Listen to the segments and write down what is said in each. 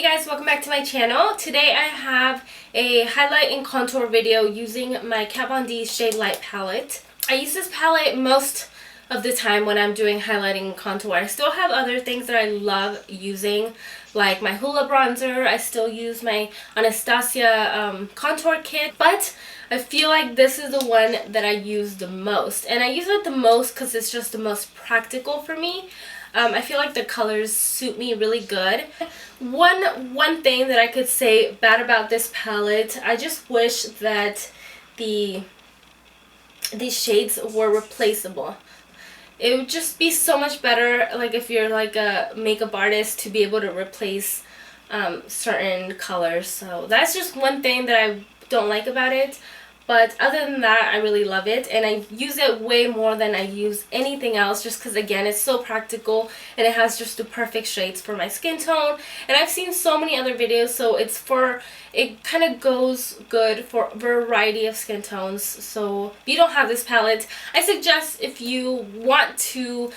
guys, welcome back to my channel. Today I have a highlight and contour video using my Kat Von D Shade Light palette. I use this palette most of the time when I'm doing highlighting and contour. I still have other things that I love using, like my Hoola bronzer. I still use my Anastasia contour kit, but I feel like this is the one that I use the most. And I use it the most because it's just the most practical for me. I feel like the colors suit me really good. One thing that I could say bad about this palette, I just wish that these shades were replaceable. It would just be so much better, like if you're like a makeup artist, to be able to replace certain colors. So that's just one thing that I don't like about it. But other than that, I really love it, and I use it way more than I use anything else, just because, again, it's so practical and it has just the perfect shades for my skin tone. And I've seen so many other videos, so it kind of goes good for a variety of skin tones. So if you don't have this palette, I suggest, if you want to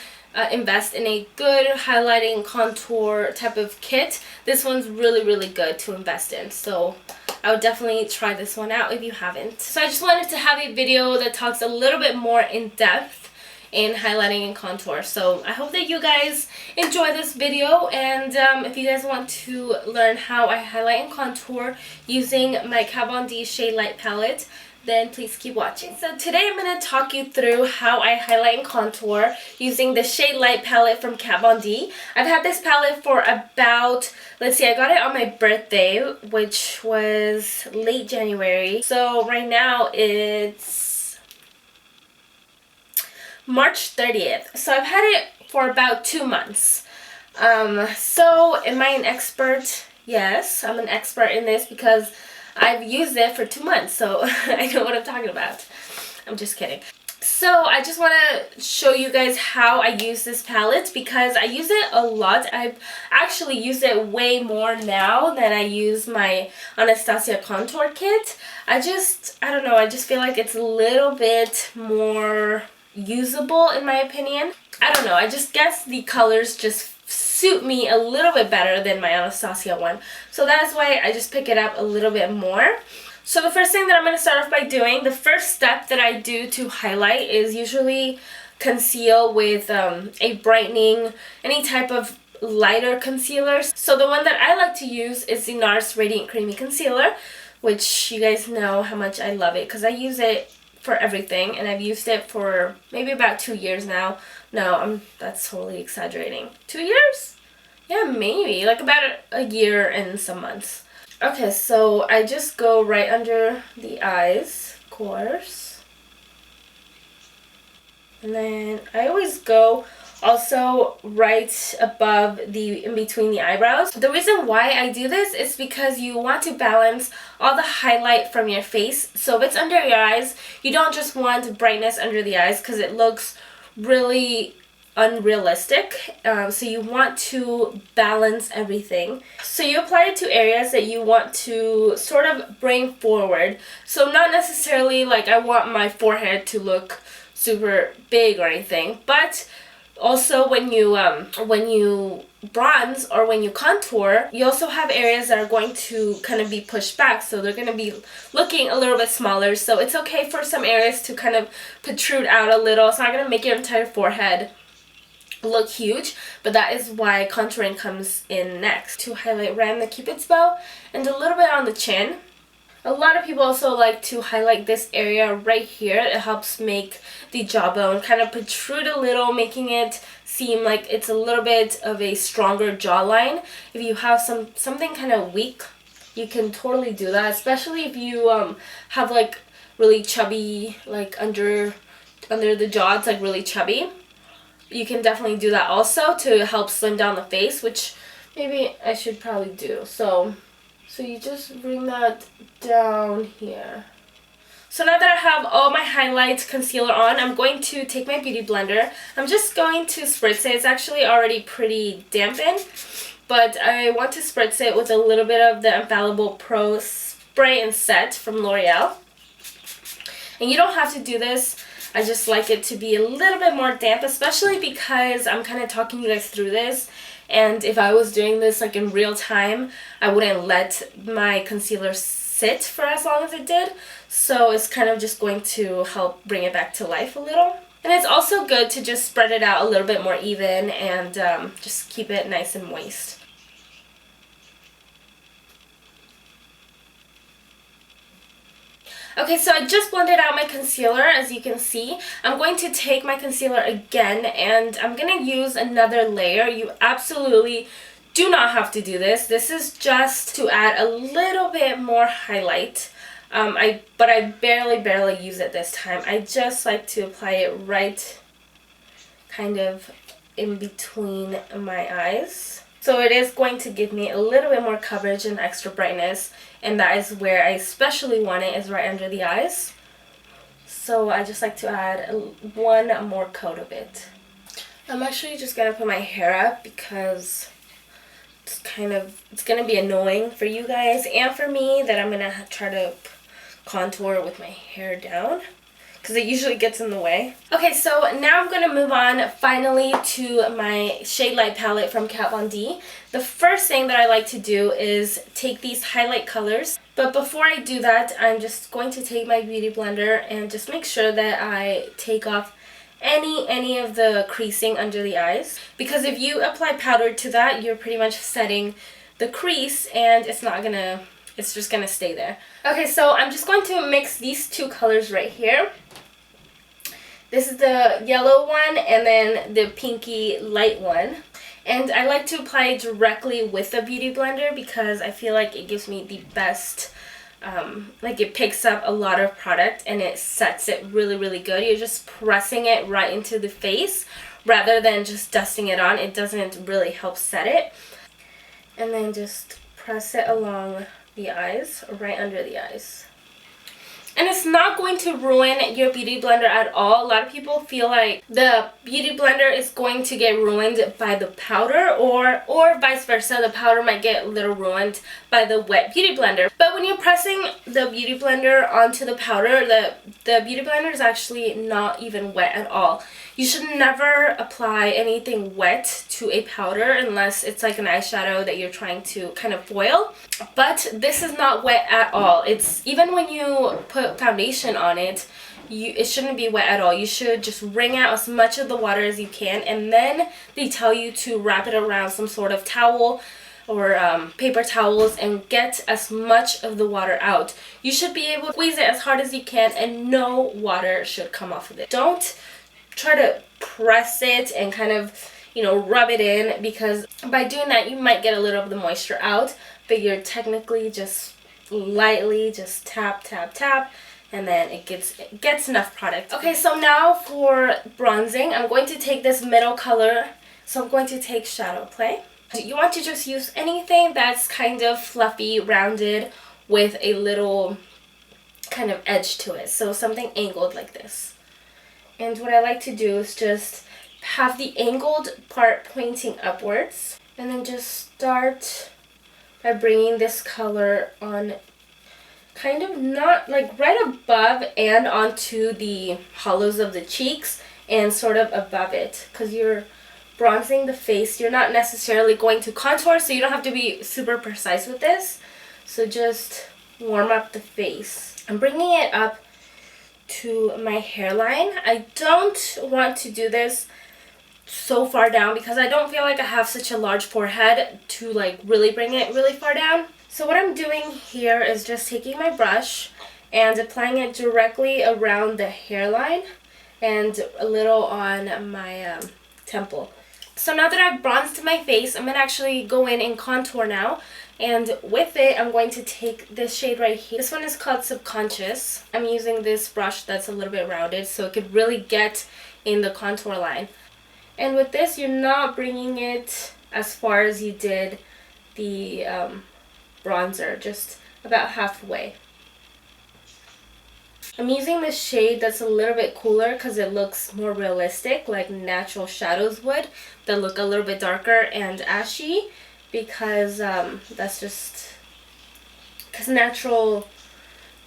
invest in a good highlighting contour type of kit, this one's really good to invest in. So I would definitely try this one out if you haven't. So I just wanted to have a video that talks a little bit more in depth in highlighting and contour. So I hope that you guys enjoy this video, and if you guys want to learn how I highlight and contour using my Kat Von D Shade Light palette, then please keep watching. So today I'm going to talk you through how I highlight and contour using the Shade Light palette from Kat Von D. I've had this palette for about, let's see, I got it on my birthday, which was late January. So right now it's March 30th. So I've had it for about 2 months. So am I an expert? Yes, I'm an expert in this because I've used it for 2 months, so I know what I'm talking about. I'm just kidding. So I just want to show you guys how I use this palette, because I use it a lot. I've actually used it way more now than I use my Anastasia contour kit. I don't know, I just feel like it's a little bit more usable in my opinion. I don't know, I just guess the colors just suit me a little bit better than my Anastasia one. So that's why I just pick it up a little bit more. So the first thing that I'm going to start off by doing, the first step that I do to highlight is usually conceal with a brightening, any type of lighter concealer. So the one that I like to use is the Nars Radiant Creamy Concealer, which you guys know how much I love it because I use it for everything, and I've used it for maybe about 2 years now. No, that's totally exaggerating. 2 years? Yeah, maybe. Like about a year and some months. Okay, so I just go right under the eyes, of course. And then I always go also right above in between the eyebrows. The reason why I do this is because you want to balance all the highlight from your face. So if it's under your eyes, you don't just want brightness under the eyes because it looks really unrealistic. So you want to balance everything. So you apply it to areas that you want to sort of bring forward. So not necessarily like I want my forehead to look super big or anything, but also when you bronze or when you contour, you also have areas that are going to kind of be pushed back, so they're going to be looking a little bit smaller. So it's okay for some areas to kind of protrude out a little. It's not going to make your entire forehead look huge, but that is why contouring comes in next. To highlight right on the Cupid's bow and a little bit on the chin. A lot of people also like to highlight this area right here. It helps make the jawbone kind of protrude a little, making it seem like it's a little bit of a stronger jawline. If you have something kind of weak, you can totally do that, especially if you have like really chubby, like under the jaw, it's like really chubby. You can definitely do that also to help slim down the face, which maybe I should probably do. So you just bring that down here. So now that I have all my highlight concealer on, I'm going to take my beauty blender. I'm just going to spritz it. It's actually already pretty dampened, but I want to spritz it with a little bit of the Infallible Pro Spray and Set from L'Oreal. And you don't have to do this. I just like it to be a little bit more damp, especially because I'm kind of talking you guys through this and if I was doing this like in real time, I wouldn't let my concealer sit for as long as it did. So it's kind of just going to help bring it back to life a little. And it's also good to just spread it out a little bit more even and just keep it nice and moist. Okay, so I just blended out my concealer, as you can see. I'm going to take my concealer again, and I'm going to use another layer. You absolutely do not have to do this. This is just to add a little bit more highlight. But I barely use it this time. I just like to apply it right kind of in between my eyes. So it is going to give me a little bit more coverage and extra brightness, and that is where I especially want it, is right under the eyes. So I just like to add one more coat of it. I'm actually just going to put my hair up because it's going to be annoying for you guys and for me that I'm going to try to contour with my hair down, because it usually gets in the way. Okay, so now I'm going to move on finally to my shade light palette from Kat Von D. The first thing that I like to do is take these highlight colors. But before I do that, I'm just going to take my beauty blender and just make sure that I take off any of the creasing under the eyes. Because if you apply powder to that, you're pretty much setting the crease and it's just gonna stay there. Okay, so I'm just going to mix these two colors right here. This is the yellow one and then the pinky light one. And I like to apply it directly with the beauty blender because I feel like it gives me the best, like it picks up a lot of product and it sets it really good. You're just pressing it right into the face rather than just dusting it on. It doesn't really help set it. And then just press it along the eyes, right under the eyes. And it's not going to ruin your beauty blender at all. A lot of people feel like the beauty blender is going to get ruined by the powder, or vice versa. The powder might get a little ruined by the wet beauty blender. But when you're pressing the beauty blender onto the powder, the beauty blender is actually not even wet at all. You should never apply anything wet to a powder unless it's like an eyeshadow that you're trying to kind of foil. But this is not wet at all. It's even when you put foundation on it, it shouldn't be wet at all. You should just wring out as much of the water as you can, and then they tell you to wrap it around some sort of towel or paper towels and get as much of the water out. You should be able to squeeze it as hard as you can and no water should come off of it. Don't try to press it and kind of, you know, rub it in, because by doing that you might get a little of the moisture out, but you're technically just lightly just tap and then it gets enough product. Okay, so now for bronzing, I'm going to take this middle color. So I'm going to take Shadow Play. You want to just use anything that's kind of fluffy, rounded, with a little kind of edge to it. So something angled like this. And what I like to do is just have the angled part pointing upwards, and then just start by bringing this color on kind of not like right above and onto the hollows of the cheeks and sort of above it, because you're bronzing the face. You're not necessarily going to contour, so you don't have to be super precise with this. So just warm up the face. I'm bringing it up to my hairline. I don't want to do this so far down because I don't feel like I have such a large forehead to like really bring it really far down. So what I'm doing here is just taking my brush and applying it directly around the hairline and a little on my temple. So now that I've bronzed my face, I'm going to actually go in and contour now. And with it, I'm going to take this shade right here. This one is called Subconscious. I'm using this brush that's a little bit rounded so it could really get in the contour line. And with this, you're not bringing it as far as you did the bronzer, just about halfway. I'm using this shade that's a little bit cooler because it looks more realistic, like natural shadows would, that look a little bit darker and ashy, because that's just because natural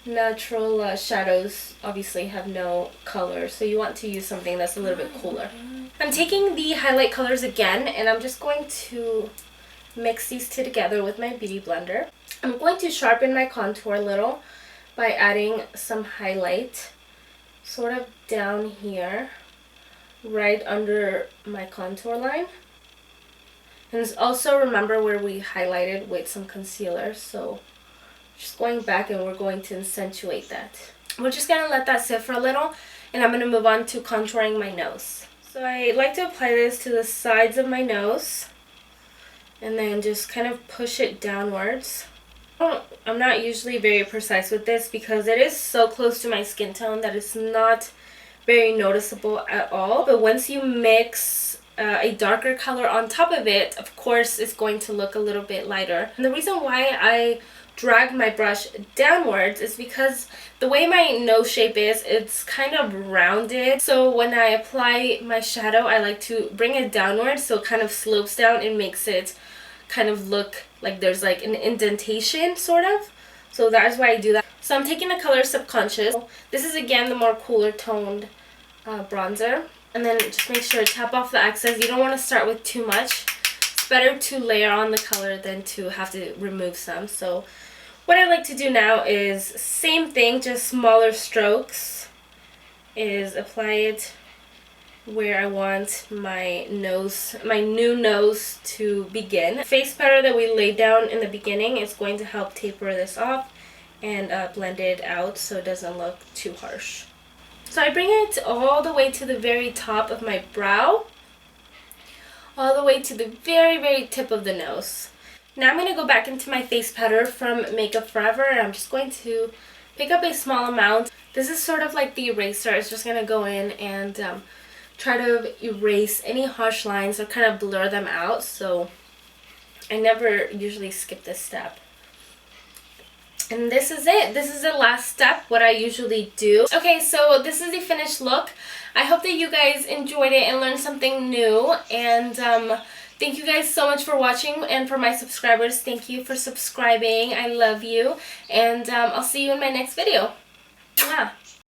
natural shadows obviously have no color, so you want to use something that's a little bit cooler. I'm taking the highlight colors again, and I'm just going to mix these two together with my beauty blender. I'm going to sharpen my contour a little by adding some highlight sort of down here, right under my contour line. And also remember where we highlighted with some concealer, so just going back and we're going to accentuate that. We're just going to let that sit for a little, and I'm going to move on to contouring my nose. So I like to apply this to the sides of my nose and then just kind of push it downwards. I'm not usually very precise with this because it is so close to my skin tone that it's not very noticeable at all. But once you mix a darker color on top of it, of course it's going to look a little bit lighter. And the reason why I drag my brush downwards is because the way my nose shape is, it's kind of rounded. So when I apply my shadow, I like to bring it downwards so it kind of slopes down and makes it kind of look like there's like an indentation sort of. So that's why I do that. So I'm taking the color Subconscious. This is again the more cooler toned bronzer. And then just make sure to tap off the excess. You don't want to start with too much. It's better to layer on the color than to have to remove some. So what I like to do now is same thing, just smaller strokes, is apply it where I want my nose, my new nose to begin. Face powder that we laid down in the beginning is going to help taper this off and blend it out so it doesn't look too harsh. So I bring it all the way to the very top of my brow, all the way to the very, very tip of the nose. Now I'm going to go back into my face powder from Makeup Forever, and I'm just going to pick up a small amount. This is sort of like the eraser. It's just going to go in and try to erase any harsh lines or kind of blur them out. So I never usually skip this step. And this is it. This is the last step, what I usually do. Okay, so this is the finished look. I hope that you guys enjoyed it and learned something new. And thank you guys so much for watching. And for my subscribers, thank you for subscribing. I love you. And I'll see you in my next video. Mwah.